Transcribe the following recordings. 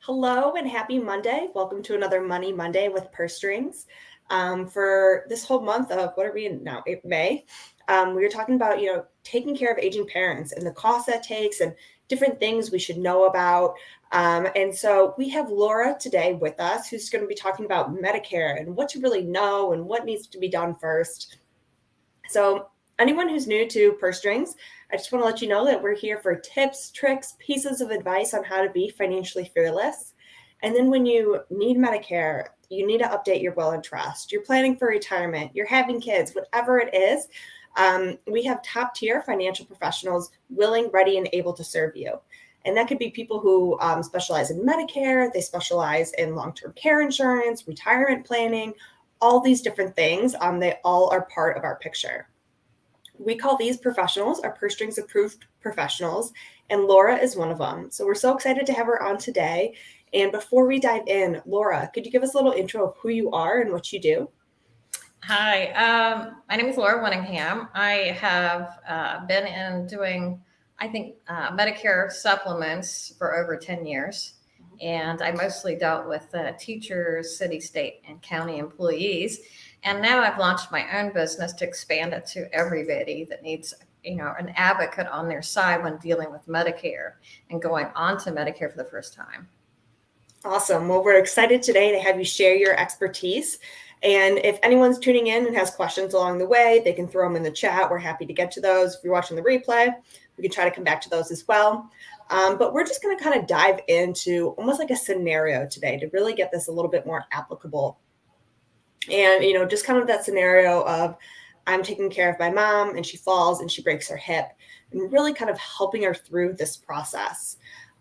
Hello and happy Monday. Welcome to another Money Monday with Purse Strings. For this whole month of, what are we in now? May. We were talking about, taking care of aging parents and the cost that takes and different things we should know about. And so we have Laura today with us, who's going to be talking about Medicare and what to really know and what needs to be done first. So anyone who's new to Purse Strings, I just want to let you know that we're here for tips, tricks, pieces of advice on how to be financially fearless. And then when you need Medicare, you need to update your will and trust. You're planning for retirement, you're having kids, whatever it is, we have top tier financial professionals willing, ready, and able to serve you. And that could be people who specialize in Medicare, they specialize in long-term care insurance, retirement planning, all these different things. They all are part of our picture. We call these professionals our Purse Strings approved professionals, and Laura is one of them. So we're so excited to have her on today. And before we dive in, Laura, could you give us a little intro of who you are and what you do? Hi, my name is Laura Winningham. I have been in doing, Medicare supplements for over 10 years. And I mostly dealt with teachers, city, state, and county employees. And now I've launched my own business to expand it to everybody that needs, an advocate on their side when dealing with Medicare and going on to Medicare for the first time. Awesome. Well, we're excited today to have you share your expertise. And if anyone's tuning in and has questions along the way, they can throw them in the chat. We're happy to get to those. If you're watching the replay, we can try to come back to those as well. But we're just going to kind of dive into almost like a scenario today to really get this a little bit more applicable. And, just kind of that scenario of I'm taking care of my mom and she falls and she breaks her hip, and really kind of helping her through this process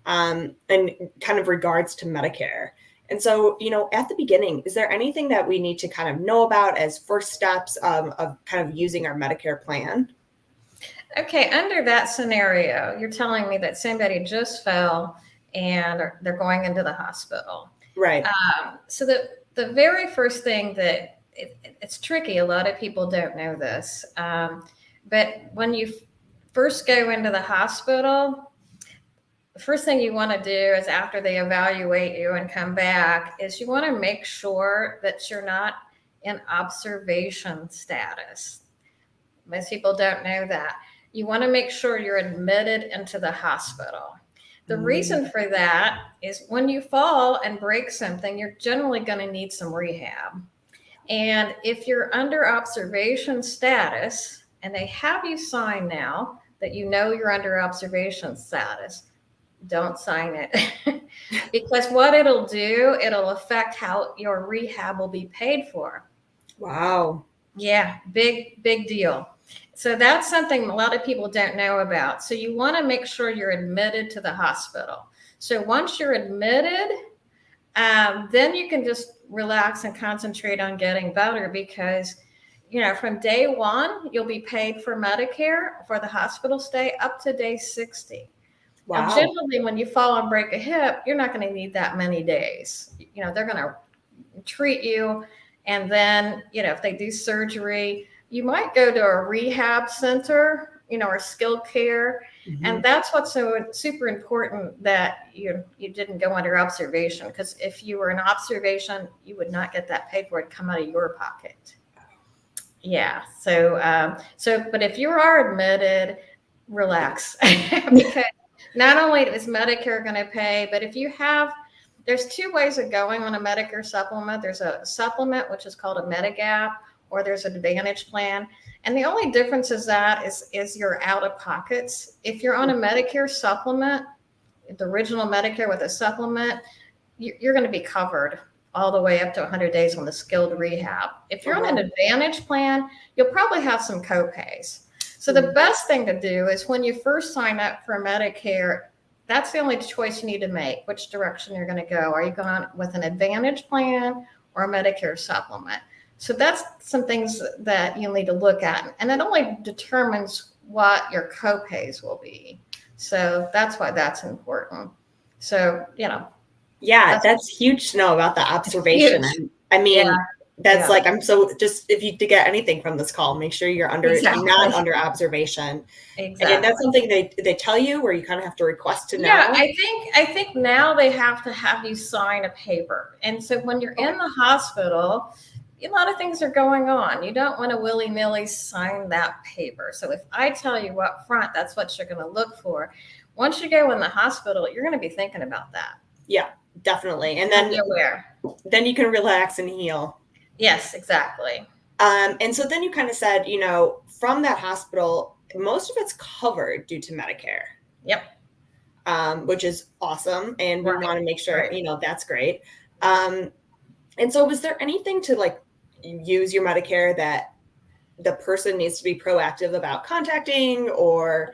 and kind of regards to Medicare. And so, at the beginning, is there anything that we need to kind of know about as first steps of kind of using our Medicare plan? Okay, under that scenario, you're telling me that somebody just fell and they're going into the hospital. Right. So the very first thing that it's tricky, a lot of people don't know this, but when you first go into the hospital, the first thing you want to do is after they evaluate you and come back is you want to make sure that you're not in observation status. Most people don't know that. You want to make sure you're admitted into the hospital. The reason for that is when you fall and break something, you're generally going to need some rehab. And if you're under observation status and they have you sign now that you're under observation status, don't sign it. Because what it'll do, it'll affect how your rehab will be paid for. Wow. Yeah, big deal. So that's something a lot of people don't know about. So you want to make sure you're admitted to the hospital. So once you're admitted, then you can just relax and concentrate on getting better because, from day one, you'll be paid for Medicare for the hospital stay up to day 60. Wow. Now, generally, when you fall and break a hip, you're not going to need that many days. They're going to treat you. And then, if they do surgery, you might go to a rehab center, or skilled care. Mm-hmm. And that's what's so super important that you didn't go under observation, because if you were in observation, you would not get that paid for. It come out of your pocket. Yeah. But if you are admitted, relax. Because not only is Medicare going to pay, but if you have, there's two ways of going on a Medicare supplement. There's a supplement, which is called a Medigap, or there's an Advantage plan. And the only difference is your out-of-pockets. If you're on a Medicare supplement, the original Medicare with a supplement, you're going to be covered all the way up to 100 days on the skilled rehab. If you're on an Advantage plan, you'll probably have some copays. So the best thing to do is when you first sign up for Medicare, that's the only choice you need to make, which direction you're going to go. Are you going with an Advantage plan or a Medicare supplement? So that's some things that you'll need to look at. And it only determines what your copays will be. So that's why that's important. So, Yeah, that's huge to know about the observation. I mean, That's like, I'm so just, if you to get anything from this call, make sure you're not under observation. Exactly. And that's something they tell you, where you kind of have to request to know. Yeah, I think now they have to have you sign a paper. And so when you're in the hospital, a lot of things are going on. You don't want to willy-nilly sign that paper. So if I tell you up front, that's what you're going to look for. Once you go in the hospital, you're going to be thinking about that. Yeah, definitely. And then you can relax and heal. Yes, exactly. And so then you kind of said, from that hospital, most of it's covered due to Medicare. Yep. Which is awesome. And we want to make sure, that's great. And so was there anything to like use your Medicare that the person needs to be proactive about contacting, or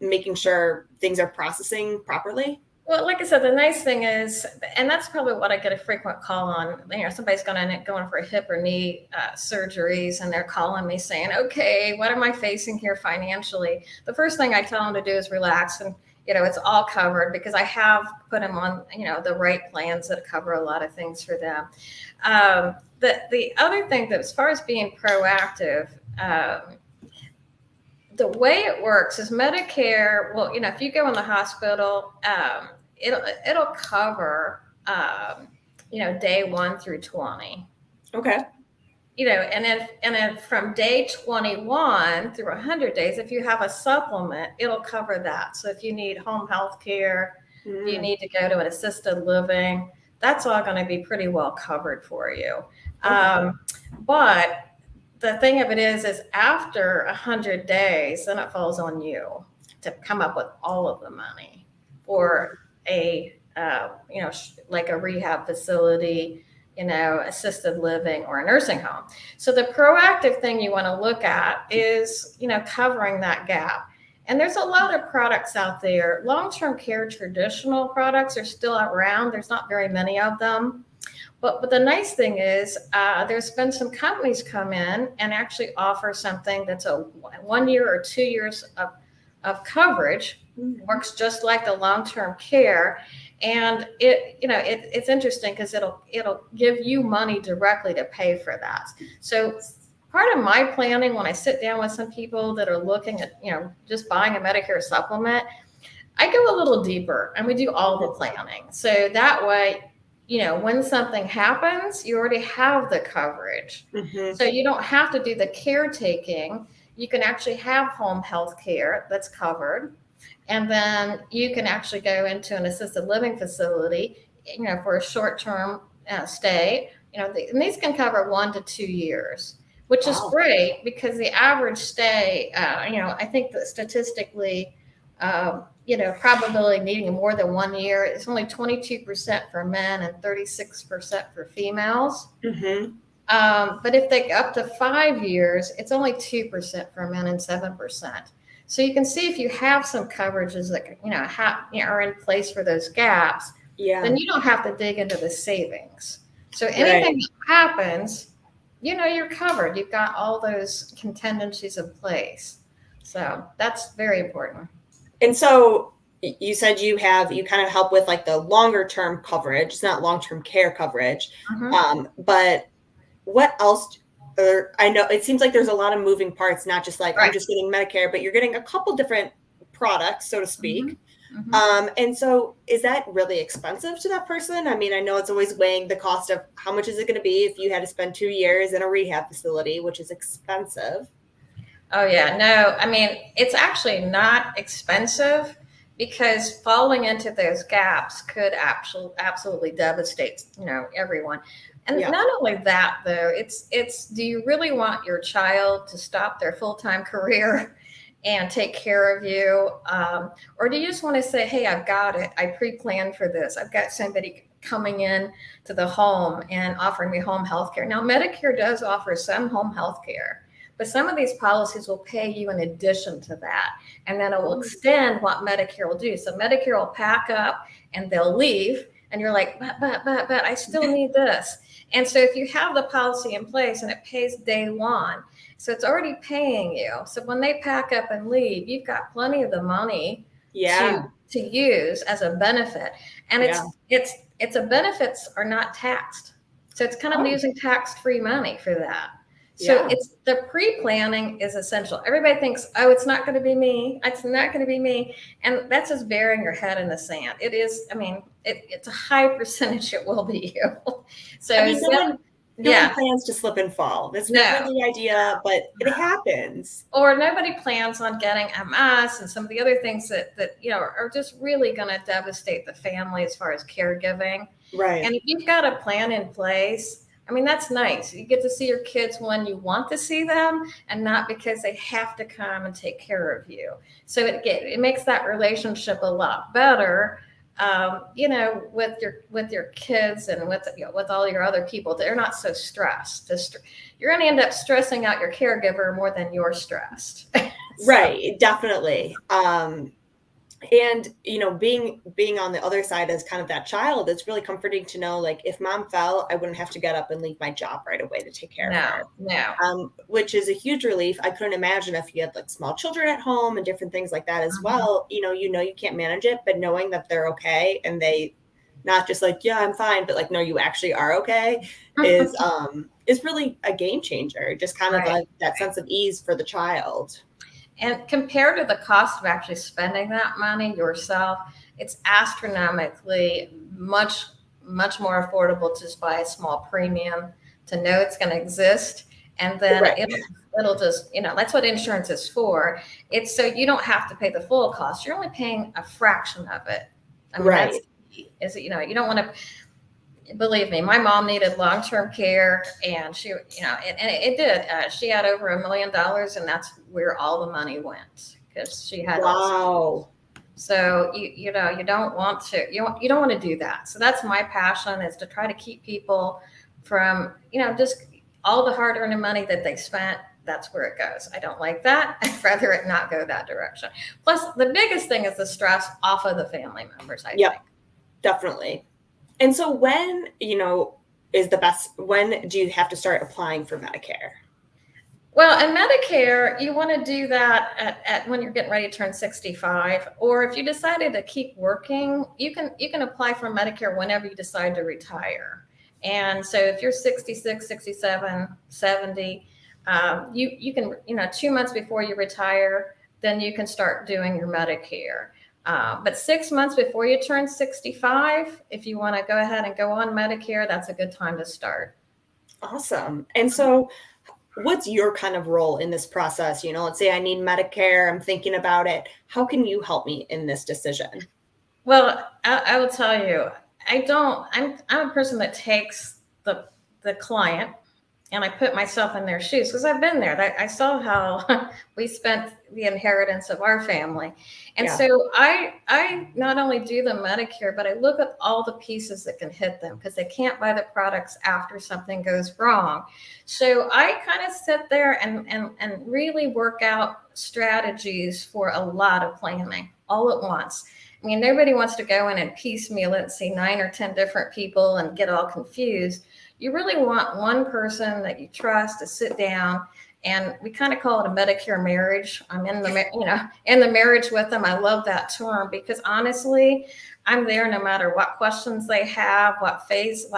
making sure things are processing properly? Well, like I said, the nice thing is, and that's probably what I get a frequent call on, somebody's going for a hip or knee surgeries, and they're calling me saying, okay, what am I facing here financially? The first thing I tell them to do is relax, and it's all covered, because I have put them on, the right plans that cover a lot of things for them. The other thing, that as far as being proactive, the way it works is Medicare, well, if you go in the hospital, it'll cover, day 1 through 20. Okay. And if from day 21 through 100 days, if you have a supplement, it'll cover that. So if you need home health care, if you need to go to an assisted living, that's all going to be pretty well covered for you. Okay. But the thing of it is after 100 days, then it falls on you to come up with all of the money for a, like a rehab facility, assisted living, or a nursing home. So the proactive thing you want to look at is, covering that gap. And there's a lot of products out there. Long-term care traditional products are still around. There's not very many of them. But the nice thing is there's been some companies come in and actually offer something that's a 1 year or 2 years of coverage. Works just like the long-term care. And it's interesting, because it'll give you money directly to pay for that. So part of my planning, when I sit down with some people that are looking at, just buying a Medicare supplement, I go a little deeper, and we do all the planning. So that way, when something happens, you already have the coverage. Mm-hmm. So you don't have to do the caretaking. You can actually have home health care that's covered. And then you can actually go into an assisted living facility, for a short-term stay. And these can cover 1 to 2 years, which is great, because the average stay, I think that statistically, probability needing more than 1 year is only 22% for men and 36% for females. Mm-hmm. But if they go up to 5 years, it's only 2% for men and 7%. So you can see, if you have some coverages that are in place for those gaps, then you don't have to dig into the savings. So anything that happens, you're covered. You've got all those contingencies in place. So that's very important. And so you said you kind of help with like the longer term coverage. It's not long-term care coverage. Mm-hmm. But what else? I know it seems like there's a lot of moving parts, not just like, I'm just getting Medicare, but you're getting a couple different products, so to speak. Mm-hmm. Mm-hmm. And so is that really expensive to that person? I mean, I know it's always weighing the cost of how much is it going to be if you had to spend 2 years in a rehab facility, which is expensive. Oh, yeah. No, I mean, it's actually not expensive, because falling into those gaps could absolutely devastate, everyone. And not only that, though, it's do you really want your child to stop their full-time career and take care of you? Or do you just want to say, hey, I've got it. I pre-planned for this. I've got somebody coming in to the home and offering me home health care. Now, Medicare does offer some home health care, but some of these policies will pay you in addition to that. And then it will extend what Medicare will do. So Medicare will pack up and they'll leave. And you're like, but I still need this. And so if you have the policy in place and it pays day 1, so it's already paying you. So when they pack up and leave, you've got plenty of the money to use as a benefit. And it's a benefits are not taxed. So it's kind of Oh, using tax-free money for that. So yeah. it's the pre-planning is essential. Everybody thinks, oh, it's not going to be me. It's not going to be me. And that's just burying your head in the sand. It is, I mean, it's a high percentage it will be you. I So mean, no one yeah, plans to slip and fall. That's never no, the idea, but it happens. or nobody plans on getting MS and some of the other things that are just really going to devastate the family as far as caregiving. And Right. if you've got a plan in place, I mean, that's nice. You get to see your kids when you want to see them and not because they have to come and take care of you. So it makes that relationship a lot better. With your kids and with all your other people, they're not so stressed. You're going to end up stressing out your caregiver more than you're stressed. So Right, definitely. And being on the other side as kind of that child, it's really comforting to know, like, if mom fell, I wouldn't have to get up and leave my job right away to take care of no, her. no, Which is a huge relief. I couldn't imagine if you had like small children at home and different things like that as mhm, well. You can't manage it, but knowing that they're okay and they not just like, yeah, I'm fine, but like, no, you actually are okay is really a game changer. Just kind of right. like that sense of ease for the child. And compared to the cost of actually spending that money yourself, it's astronomically much more affordable to just buy a small premium to know it's going to exist. And then Right. it'll just, that's what insurance is for. It's so you don't have to pay the full cost. You're only paying a fraction of it. I mean, that's, Right. is, you don't want to, believe me, my mom needed long-term care and and it did. She had over $1 million and that's where all the money went because she had all. Wow. So you don't want to, you don't want to do that. So that's my passion, is to try to keep people from, just all the hard-earned money that they spent. That's where it goes. I don't like that. I'd rather it not go that direction. Plus, the biggest thing is the stress off of the family members, I think. Yep, definitely. And so when do you have to start applying for Medicare? Well, in Medicare, you want to do that at when you're getting ready to turn 65, or if you decided to keep working, you can apply for Medicare whenever you decide to retire. And so if you're 66, 67, 70, you can, 2 months before you retire, then you can start doing your Medicare. But 6 months before you turn 65, if you want to go ahead and go on Medicare, that's a good time to start. Awesome. And so what's your kind of role in this process? Let's say I need Medicare, I'm thinking about it. How can you help me in this decision? Well, I will tell you, I don't. I'm a person that takes the client and I put myself in their shoes because I've been there. I saw how we spent the inheritance of our family, and Yeah. so I not only do the Medicare, but I look at all the pieces that can hit them because they can't buy the products after something goes wrong. So I kind of sit there and really work out strategies for a lot of planning all at once. I mean, nobody wants to go in and piecemeal it and see 9 or 10 different people and get all confused. You really want one person that you trust to sit down, and we kind of call it a Medicare marriage. I'm in in the marriage with them. I love that term because honestly, I'm there no matter what questions they have, what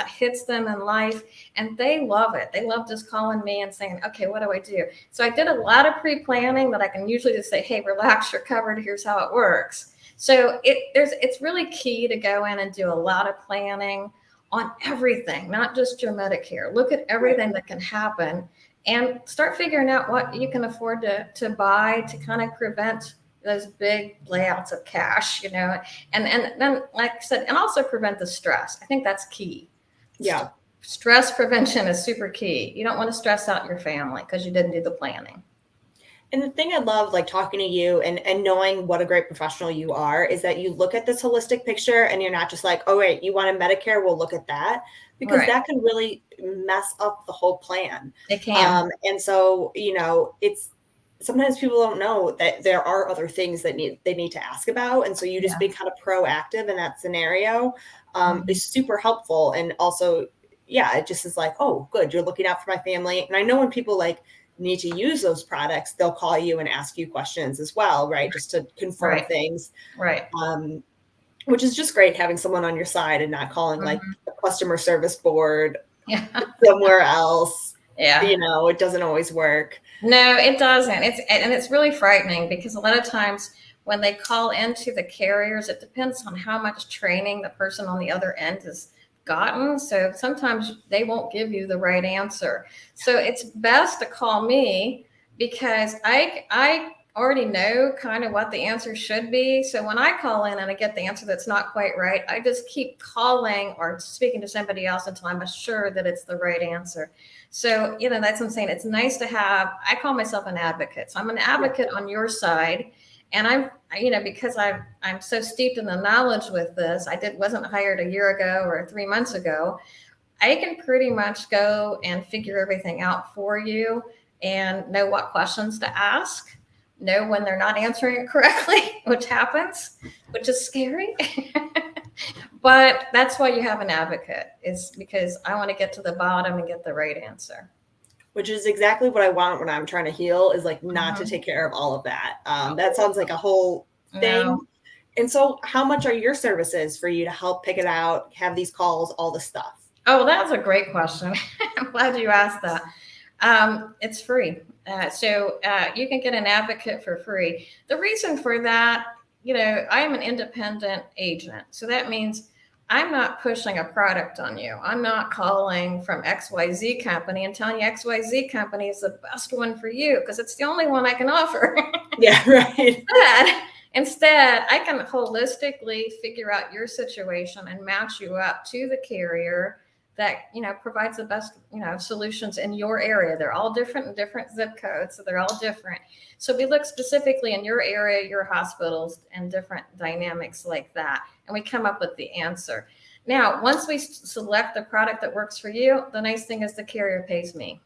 hits them in life, and they love it. They love just calling me and saying, "Okay, what do I do?" So I did a lot of pre-planning that I can usually just say, "Hey, relax, you're covered. Here's how it works." So it's really key to go in and do a lot of planning on everything, not just your Medicare. Look at Right. everything that can happen and start figuring out what you can afford to buy to kind of prevent those big layouts of cash, and then, like I said, and also prevent the stress. I think that's key. Yeah. Stress prevention is super key. You don't want to stress out your family because you didn't do the planning. And the thing I love, like talking to you and knowing what a great professional you are, is that you look at this holistic picture and you're not just like, oh, wait, you want a Medicare? We'll look at that, because Right. that can really mess up the whole plan. It can. And so, it's sometimes people don't know that there are other things that they need to ask about. And so you just Yeah. being kind of proactive in that scenario Mhm. is super helpful. And also, yeah, it just is like, oh, good, you're looking out for my family. And I know when people like need to use those products, they'll call you and ask you questions as well, right? Just to confirm Right. things, Right. which is just great having someone on your side and not calling like Mhm. a customer service board Yeah. somewhere else. Yeah. It doesn't always work. No, it doesn't. It's really frightening because a lot of times when they call into the carriers, it depends on how much training the person on the other end has gotten. So sometimes they won't give you the right answer. So it's best to call me because I already know kind of what the answer should be. So when I call in and I get the answer that's not quite right, I just keep calling or speaking to somebody else until I'm assured that it's the right answer. So, that's what I'm saying. It's nice to have, I call myself an advocate. So I'm an advocate on your side. And because I'm so steeped in the knowledge with this, wasn't hired a year ago or 3 months ago. I can pretty much go and figure everything out for you and know what questions to ask, know when they're not answering it correctly, which happens, which is scary. But that's why you have an advocate, is because I want to get to the bottom and get the right answer. Which is exactly what I want when I'm trying to heal, is like not to take care of all of that. That sounds like a whole thing. No. And so how much are your services for you to help pick it out, have these calls, all the stuff? Oh, that's a great question. I'm glad you asked that. It's free. So you can get an advocate for free. The reason for that, I'm an independent agent. So that means I'm not pushing a product on you. I'm not calling from XYZ company and telling you XYZ company is the best one for you because it's the only one I can offer. Yeah, right. Instead, I can holistically figure out your situation and match you up to the carrier that provides the best solutions in your area. They're all different in different zip codes, so they're all different. So we look specifically in your area, your hospitals, and different dynamics like that, and we come up with the answer. Now, once we select the product that works for you, the nice thing is the carrier pays me,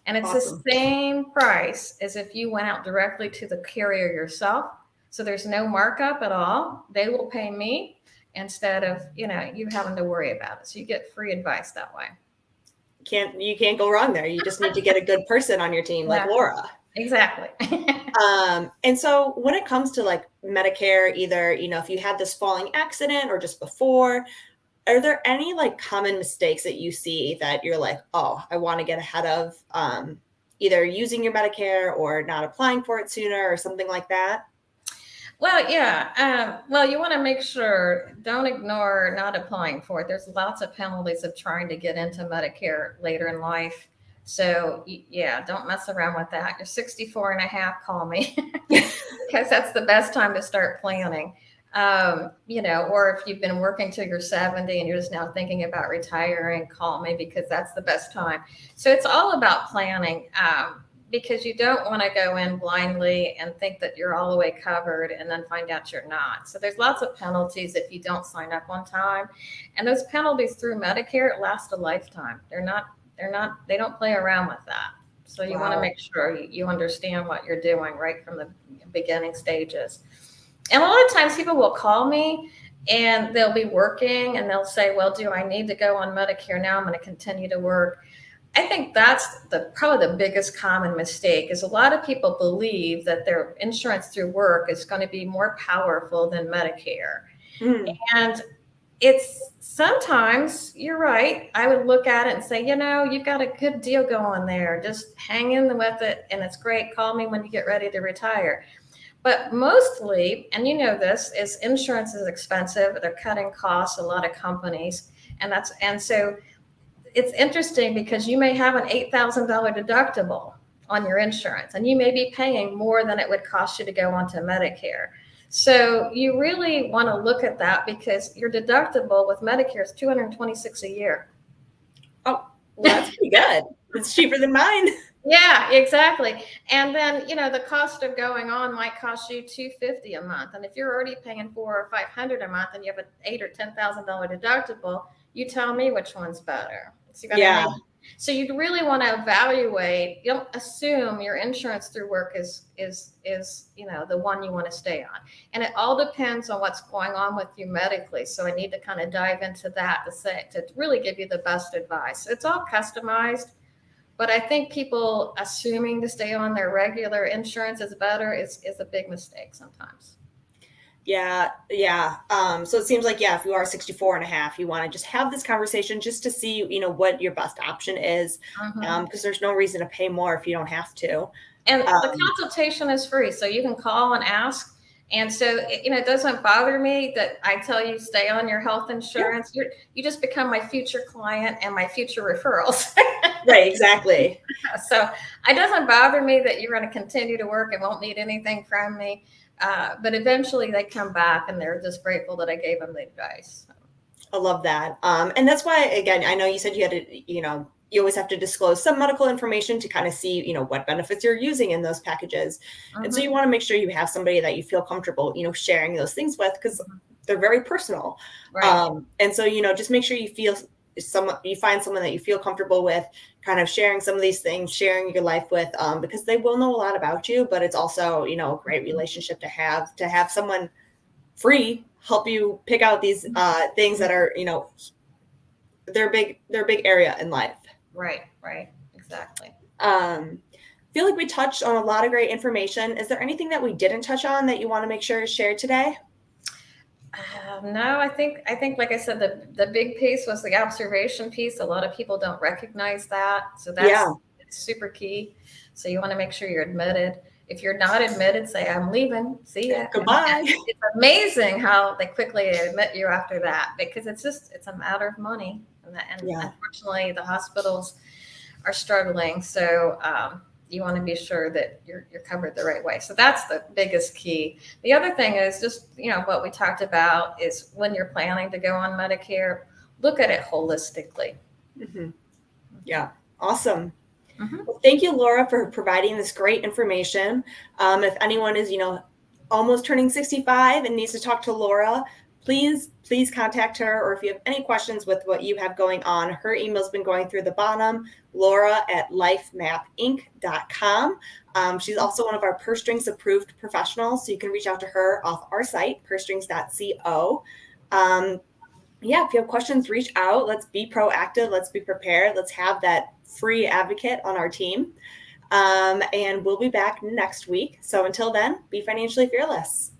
and it's Awesome. the same price as if you went out directly to the carrier yourself. So there's no markup at all. They will pay me instead of you having to worry about it. So you get free advice that way. You can't go wrong there. You just need to get a good person on your team, like Laura. Exactly. And so when it comes to like Medicare, either if you had this falling accident or just before, are there any like common mistakes that you see that you're like, oh, I want to get ahead of, either using your Medicare or not applying for it sooner or something like that? Well, yeah. Well, you want to make sure, don't ignore not applying for it. There's lots of penalties of trying to get into Medicare later in life. So yeah, don't mess around with that. You're 64 and a half, call me because that's the best time to start planning. Or if you've been working till you're 70 and you're just now thinking about retiring, call me because that's the best time. So it's all about planning. Because you don't want to go in blindly and think that you're all the way covered and then find out you're not. So there's lots of penalties if you don't sign up on time. And those penalties through Medicare last a lifetime. They don't play around with that. So you want to make sure you understand what you're doing right from the beginning stages. And a lot of times people will call me and they'll be working and they'll say, well, do I need to go on Medicare now? I'm going to continue to work. I think that's probably the biggest common mistake is a lot of people believe that their insurance through work is going to be more powerful than Medicare. And it's sometimes, you're right, I would look at it and say, you've got a good deal going there. Just hang in with it and it's great. Call me when you get ready to retire. But mostly, and this, is insurance is expensive. They're cutting costs, a lot of companies. And so it's interesting because you may have an $8,000 deductible on your insurance and you may be paying more than it would cost you to go onto Medicare. So you really want to look at that because your deductible with Medicare is $226 a year. Oh, well, that's pretty good. It's cheaper than mine. Yeah, exactly. And then, the cost of going on might cost you $250 a month. And if you're already paying $400 or $500 a month and you have an $8,000 or $10,000 deductible, you tell me which one's better. See what I mean? So you'd really want to evaluate. You don't assume your insurance through work is the one you want to stay on. And it all depends on what's going on with you medically. So I need to kind of dive into that to really give you the best advice. It's all customized. But I think people assuming to stay on their regular insurance is better is a big mistake sometimes. Yeah, yeah. So it seems like, yeah, if you are 64 and a half, you want to just have this conversation just to see, what your best option is. Mhm. Because there's no reason to pay more if you don't have to. And the Um, consultation is free, so you can call and ask. And so, it doesn't bother me that I tell you stay on your health yeah, insurance. You just become my future client and my future referrals. right, exactly. So it doesn't bother me that you're going to continue to work and won't need anything from me. But eventually they come back and they're just grateful that I gave them the advice. I love that. And that's why, again, I know you said you had to, you always have to disclose some medical information to kind of see, what benefits you're using in those packages. And so you Mhm. want to make sure you have somebody that you feel comfortable, sharing those things with because they're very personal. Right. And so, just make sure you find someone that you feel comfortable with kind of sharing some of these things, sharing your life with, because they will know a lot about you, but it's also, a great relationship to have someone free help you pick out these things that are they're big area in life. Right. Right. Exactly. Feel like we touched on a lot of great information. Is there anything that we didn't touch on that you want to make sure is shared today? No, I think, like I said, the big piece was the observation piece. A lot of people don't recognize that, so Yeah, it's super key. So you want to make sure you're admitted. If you're not admitted, say I'm leaving. See ya. And goodbye. it's amazing how they quickly admit you after that because it's a matter of money, and Yeah, unfortunately the hospitals are struggling. So you want to be sure that you're covered the right way. So that's the biggest key. The other thing is just what we talked about is when you're planning to go on Medicare, look at it holistically. hmm yeah, awesome. Mhm. Well, thank you, Laura, for providing this great information. If anyone is, almost turning 65 and needs to talk to Laura, please contact her. Or if you have any questions with what you have going on, her email's been going through the bottom, laura@lifemapinc.com. She's also one of our Purse Strings approved professionals, so you can reach out to her off our site, purstrings.co. Yeah, if you have questions, reach out. Let's be proactive. Let's be prepared. Let's have that free advocate on our team. And we'll be back next week. So until then, be financially fearless.